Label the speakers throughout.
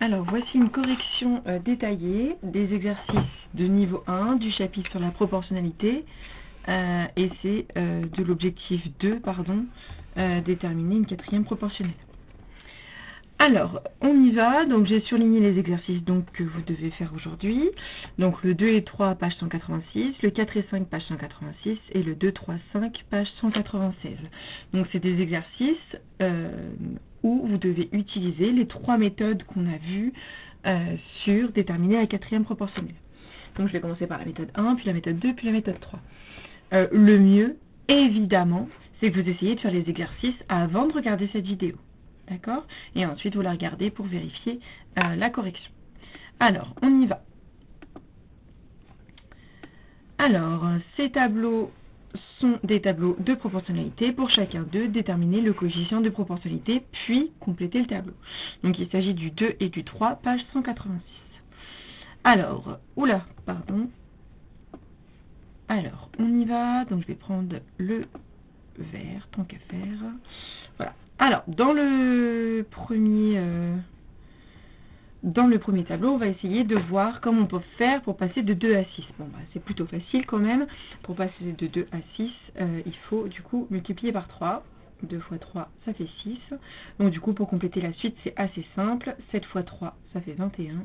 Speaker 1: Alors, voici une correction détaillée des exercices de niveau 1 du chapitre sur la proportionnalité et c'est de l'objectif 2, déterminer une quatrième proportionnelle. Alors, on y va. Donc, j'ai surligné les exercices que vous devez faire aujourd'hui. Donc, le 2 et 3, page 186, le 4 et 5, page 186 et le 2, 3, 5, page 196. Donc, c'est des exercices où vous devez utiliser les trois méthodes qu'on a vues sur déterminer la quatrième proportionnelle. Donc, je vais commencer par la méthode 1, puis la méthode 2, puis la méthode 3. Le mieux, évidemment, c'est que vous essayez de faire les exercices avant de regarder cette vidéo. D'accord? Et ensuite, vous la regardez pour vérifier la correction. Alors, on y va. Alors, ces tableaux sont des tableaux de proportionnalité. Pour chacun d'eux, déterminer le coefficient de proportionnalité, puis compléter le tableau. Donc, il s'agit du 2 et du 3, page 186. Alors, Alors, on y va. Donc, je vais prendre le vert, tant qu'à faire. Voilà. Alors, dans le premier tableau, on va essayer de voir comment on peut faire pour passer de 2 à 6. Bon, c'est plutôt facile quand même. Pour passer de 2 à 6, il faut du coup multiplier par 3. 2 fois 3, ça fait 6. Donc du coup, pour compléter la suite, c'est assez simple. 7 fois 3, ça fait 21.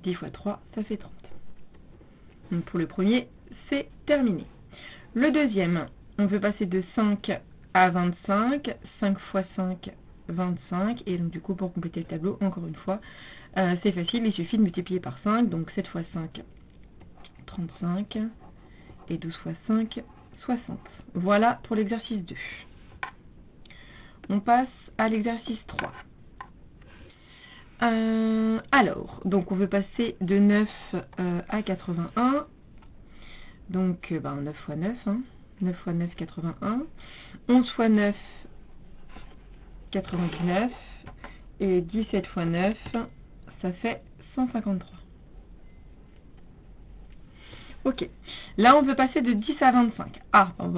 Speaker 1: 10 fois 3, ça fait 30. Donc pour le premier, c'est terminé. Le deuxième, on veut passer de 5 à 25. 5 fois 5, 25. Et donc du coup, pour compléter le tableau, encore une fois, c'est facile, il suffit de multiplier par 5. Donc 7 fois 5, 35. Et 12 fois 5, 60. Voilà pour l'exercice 2. On passe à l'exercice 3. Alors, donc on veut passer de 9 à 81. Donc 9 fois 9, 9 fois 9, 81. 11 fois 9, 99. Et 17 fois 9, ça fait 153. Ok, là on veut passer de 10 à 25.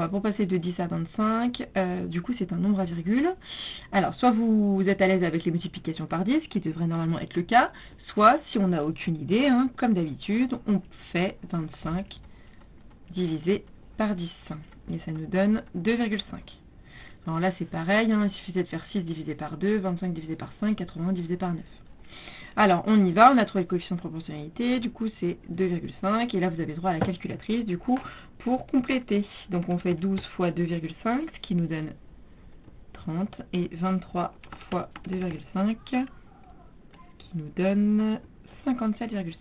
Speaker 1: Pour passer de 10 à 25, du coup c'est un nombre à virgule. Alors, soit vous êtes à l'aise avec les multiplications par 10, ce qui devrait normalement être le cas, soit si on n'a aucune idée, comme d'habitude, on fait 25 divisé par 10. Et ça nous donne 2,5. Alors là c'est pareil, il suffisait de faire 6 divisé par 2, 25 divisé par 5, 80 divisé par 9. Alors, on y va, on a trouvé le coefficient de proportionnalité, du coup c'est 2,5, et là vous avez droit à la calculatrice, du coup, pour compléter. Donc on fait 12 fois 2,5, ce qui nous donne 30, et 23 fois 2,5, qui nous donne 57,5.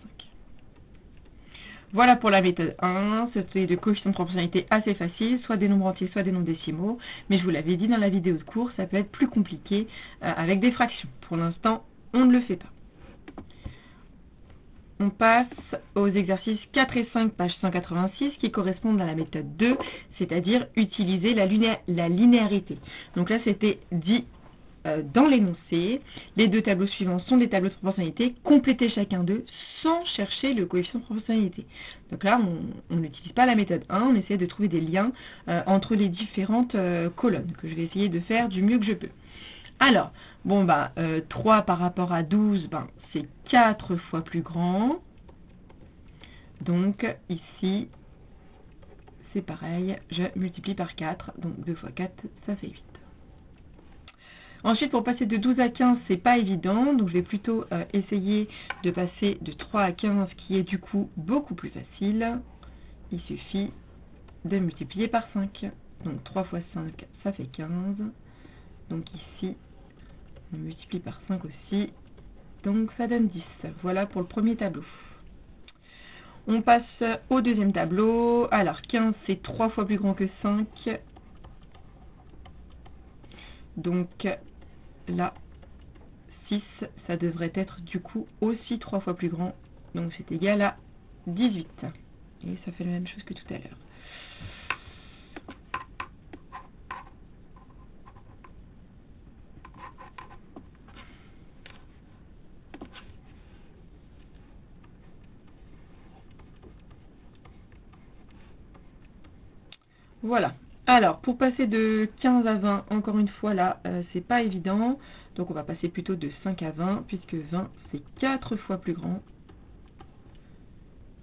Speaker 1: Voilà pour la méthode 1, c'était de coefficient de proportionnalité assez facile, soit des nombres entiers, soit des nombres décimaux, mais je vous l'avais dit dans la vidéo de cours, ça peut être plus compliqué avec des fractions. Pour l'instant, on ne le fait pas. On passe aux exercices 4 et 5, page 186, qui correspondent à la méthode 2, c'est-à-dire utiliser la linéarité. Donc là, c'était dit dans l'énoncé. Les deux tableaux suivants sont des tableaux de proportionnalité. Complétez chacun d'eux sans chercher le coefficient de proportionnalité. Donc là, on n'utilise pas la méthode 1, on essaie de trouver des liens entre les différentes colonnes, que je vais essayer de faire du mieux que je peux. Alors, 3 par rapport à 12, c'est 4 fois plus grand. Donc, ici, c'est pareil, je multiplie par 4. Donc, 2 fois 4, ça fait 8. Ensuite, pour passer de 12 à 15, c'est pas évident. Donc, je vais plutôt essayer de passer de 3 à 15, qui est du coup beaucoup plus facile. Il suffit de multiplier par 5. Donc, 3 fois 5, ça fait 15. Donc, ici, on multiplie par 5 aussi, donc ça donne 10. Voilà pour le premier tableau. On passe au deuxième tableau. Alors 15 c'est 3 fois plus grand que 5. Donc là, 6, ça devrait être du coup aussi 3 fois plus grand. Donc c'est égal à 18. Et ça fait la même chose que tout à l'heure. Voilà. Alors, pour passer de 15 à 20, encore une fois, là, c'est pas évident. Donc, on va passer plutôt de 5 à 20, puisque 20, c'est 4 fois plus grand.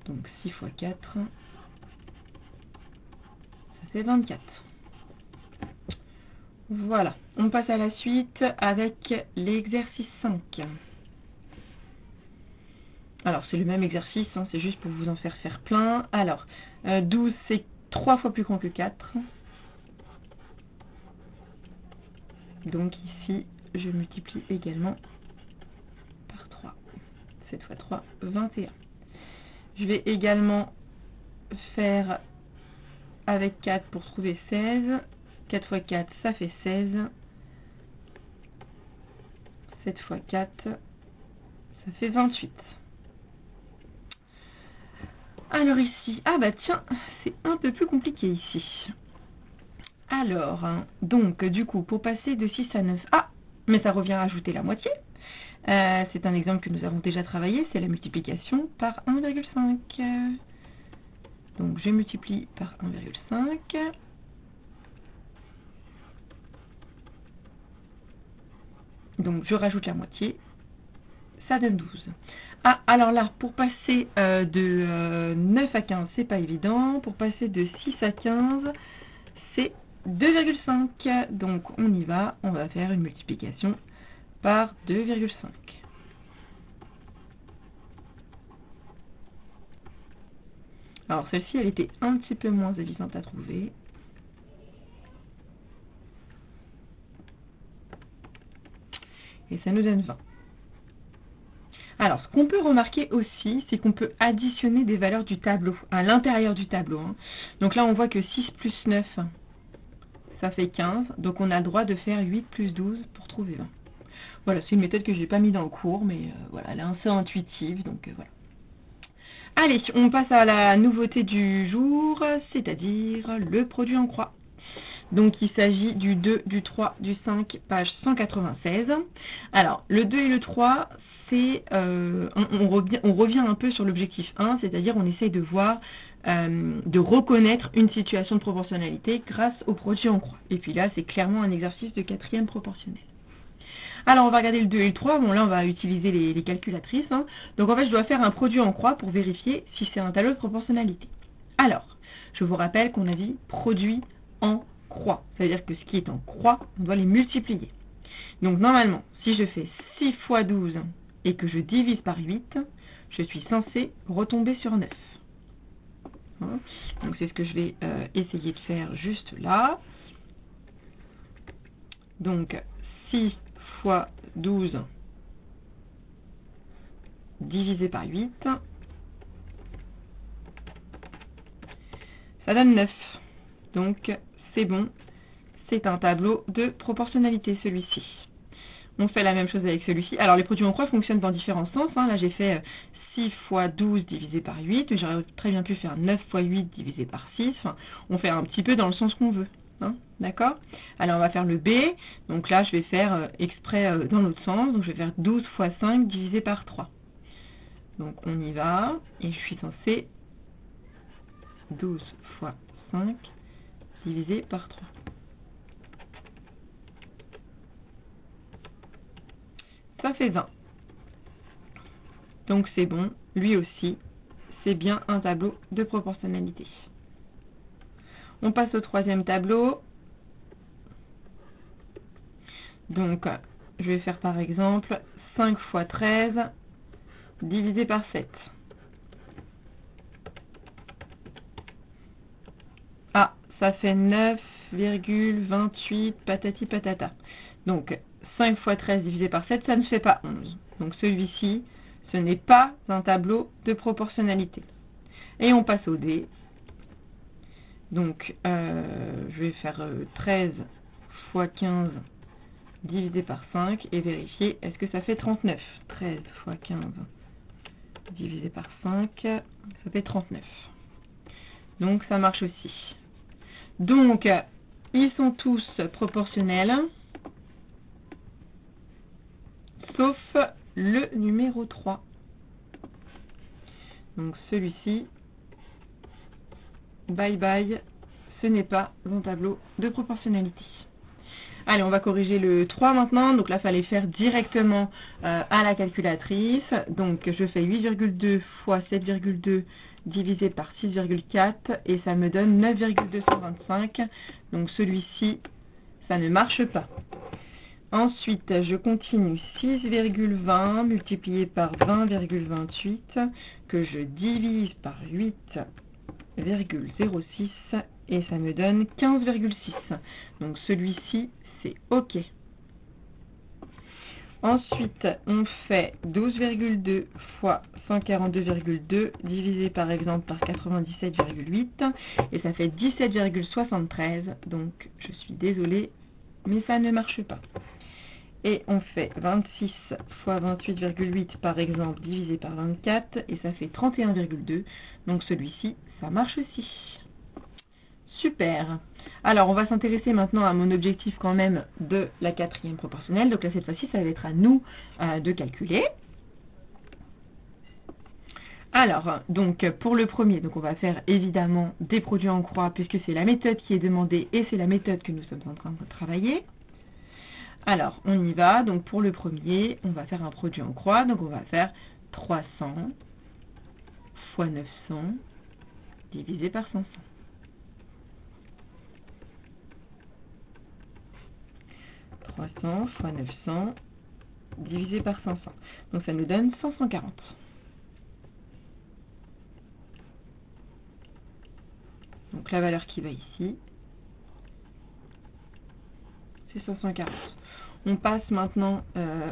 Speaker 1: Donc, 6 fois 4, ça fait 24. Voilà, on passe à la suite avec l'exercice 5. Alors, c'est le même exercice, hein, c'est juste pour vous en faire plein. Alors, 12, c'est 3 fois plus grand que 4. Donc ici, je multiplie également par 3. 7 fois 3, 21. Je vais également faire avec 4 pour trouver 16. 4 fois 4, ça fait 16. 7 fois 4, ça fait 28. Alors ici, ah bah tiens, c'est un peu plus compliqué ici. Alors, donc du coup, pour passer de 6 à 9, ah, mais ça revient à ajouter la moitié. C'est un exemple que nous avons déjà travaillé, c'est la multiplication par 1,5. Donc je multiplie par 1,5. Donc je rajoute la moitié, ça donne 12. Ah, alors là, pour passer de 9 à 15, c'est pas évident. Pour passer de 6 à 15, c'est 2,5. Donc on y va, on va faire une multiplication par 2,5. Alors celle-ci, elle était un petit peu moins évidente à trouver. Et ça nous donne 20. Alors, ce qu'on peut remarquer aussi, c'est qu'on peut additionner des valeurs du tableau, à l'intérieur du tableau. Donc là, on voit que 6 plus 9, ça fait 15. Donc on a le droit de faire 8 plus 12 pour trouver 20. Voilà, c'est une méthode que je n'ai pas mis dans le cours, mais voilà, elle est assez intuitive, donc voilà. Allez, on passe à la nouveauté du jour, c'est-à-dire le produit en croix. Donc il s'agit du 2, du 3, du 5, page 196. Alors, le 2 et le 3, c'est on revient un peu sur l'objectif 1, c'est-à-dire on essaye de voir, de reconnaître une situation de proportionnalité grâce au produit en croix. Et puis là, c'est clairement un exercice de quatrième proportionnel. Alors, on va regarder le 2 et le 3. Bon, là, on va utiliser les calculatrices. Donc, en fait, je dois faire un produit en croix pour vérifier si c'est un tableau de proportionnalité. Alors, je vous rappelle qu'on a dit produit en croix. C'est-à-dire que ce qui est en croix, on doit les multiplier. Donc, normalement, si je fais 6 fois 12 et que je divise par 8, je suis censé retomber sur 9. Donc, c'est ce que je vais essayer de faire juste là. Donc, 6 fois 12 divisé par 8, ça donne 9. Donc, c'est bon, c'est un tableau de proportionnalité, celui-ci. On fait la même chose avec celui-ci. Alors, les produits en croix fonctionnent dans différents sens. Là, j'ai fait 6 fois 12 divisé par 8, mais j'aurais très bien pu faire 9 fois 8 divisé par 6. Enfin, on fait un petit peu dans le sens qu'on veut. D'accord? Alors, on va faire le B. Donc là, je vais faire exprès dans l'autre sens. Donc, je vais faire 12 fois 5 divisé par 3. Donc, on y va. Et je suis censé 12 fois 5 divisé par 3. Ça fait 20. Donc, c'est bon. Lui aussi, c'est bien un tableau de proportionnalité. On passe au troisième tableau. Donc, je vais faire par exemple 5 fois 13 divisé par 7. Ah, ça fait 9,28 patati patata. Donc, 5 fois 13 divisé par 7, ça ne fait pas 11. Donc, celui-ci, ce n'est pas un tableau de proportionnalité. Et on passe au D. Donc, je vais faire 13 fois 15 divisé par 5 et vérifier, est-ce que ça fait 39? 13 fois 15 divisé par 5, ça fait 39. Donc, ça marche aussi. Donc, ils sont tous proportionnels, sauf le numéro 3. Donc, celui-ci, bye bye, ce n'est pas un tableau de proportionnalité. Allez, on va corriger le 3 maintenant. Donc là, il fallait faire directement à la calculatrice. Donc je fais 8,2 fois 7,2 divisé par 6,4 et ça me donne 9,225. Donc celui-ci, ça ne marche pas. Ensuite, je continue 6,20 multiplié par 20,28 que je divise par 8,06 et ça me donne 15,6. Donc celui-ci, c'est OK. Ensuite, on fait 12,2 fois 142,2 divisé par exemple par 97,8 et ça fait 17,73. Donc je suis désolée, mais ça ne marche pas. Et on fait 26 fois 28,8 par exemple divisé par 24 et ça fait 31,2. Donc celui-ci, ça marche aussi. Super. Alors on va s'intéresser maintenant à mon objectif quand même de la quatrième proportionnelle. Donc là cette fois-ci, ça va être à nous de calculer. Alors, donc pour le premier, donc on va faire évidemment des produits en croix puisque c'est la méthode qui est demandée et c'est la méthode que nous sommes en train de travailler. Alors, on y va. Donc pour le premier, on va faire un produit en croix. Donc on va faire 300 fois 900 divisé par 500. 300 fois 900 divisé par 500. Donc ça nous donne 540. Donc la valeur qui va ici, c'est 540. On passe maintenant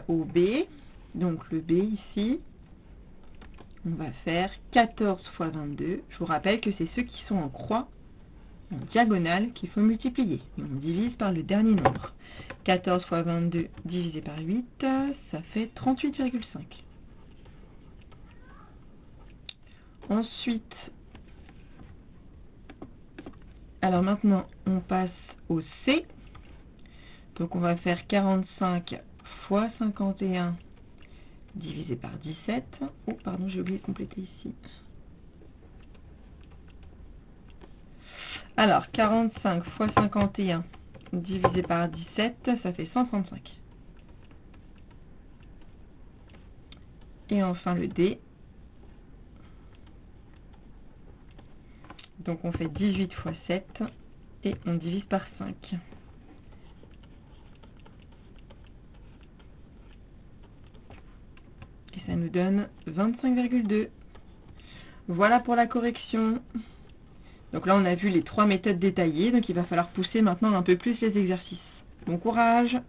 Speaker 1: au B. Donc le B ici, on va faire 14 fois 22. Je vous rappelle que c'est ceux qui sont en croix, en diagonale, qu'il faut multiplier. Et on divise par le dernier nombre. 14 fois 22 divisé par 8, ça fait 38,5. Ensuite, alors maintenant, on passe au C. Donc on va faire 45 fois 51 divisé par 17. Oh, pardon, j'ai oublié de compléter ici. Alors, 45 fois 51 divisé par 17, ça fait 135. Et enfin le D. Donc on fait 18 fois 7 et on divise par 5. Et ça nous donne 25,2. Voilà pour la correction. Donc là, on a vu les 3 méthodes détaillées, donc il va falloir pousser maintenant un peu plus les exercices. Bon courage!